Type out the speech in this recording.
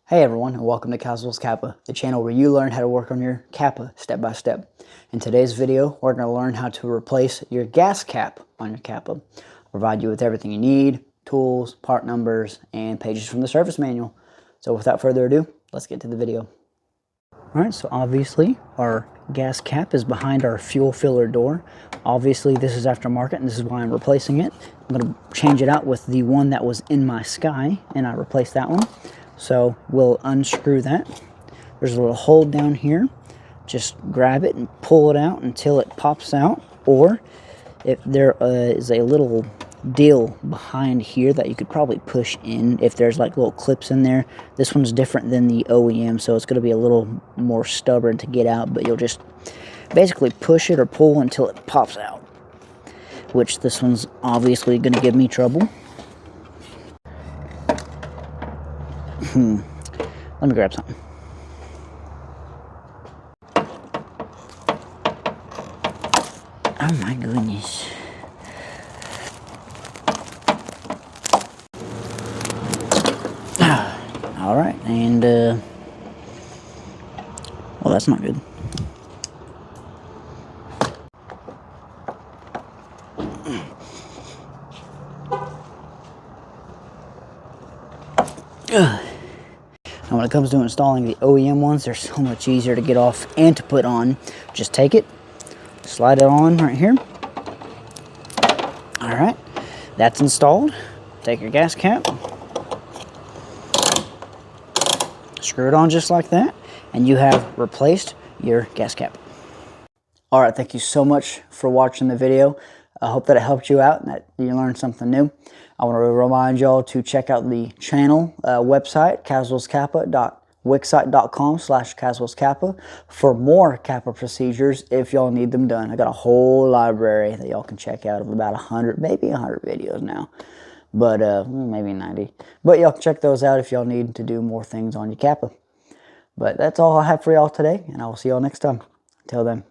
Hey everyone, and welcome to Kaswell's Kappa, the channel where you learn how to work on your Kappa step by step. In today's video, we're going to learn how to replace your gas cap on your Kappa. I'll provide you with everything you need, tools, part numbers, and pages from the service manual. So without further ado, let's get to the video. Alright, so obviously our gas cap is behind our fuel filler door. Obviously this is aftermarket and this is why I'm replacing it. I'm going to change it out with the one that was in my Sky, and I replaced that one. So we'll unscrew that. There's a little hole down here. Just grab it and pull it out until it pops out. Or if there is a little deal behind here that you could probably push in if there's like little clips in there. This one's different than the OEM, so it's going to be a little more stubborn to get out, but you'll just basically push it or pull until it pops out, which this one's obviously going to give me trouble. Let me grab something. Oh my goodness. All right, and well, that's not good. And when it comes to installing the OEM ones, they're so much easier to get off and to put on. Just take it, slide it on right here. All right, that's installed. Take your gas cap, screw it on just like that, and you have replaced your gas cap. All right, thank you so much for watching the video. I hope that it helped you out and that you learned something new. I want to remind y'all to check out the channel website, kaswellskappa.wixsite.com/kaswellskappa, for more Kappa procedures if y'all need them done. I got a whole library that y'all can check out of about 100, maybe 100 videos now, but maybe 90. But y'all can check those out if y'all need to do more things on your Kappa. But that's all I have for y'all today, and I will see y'all next time. Until then.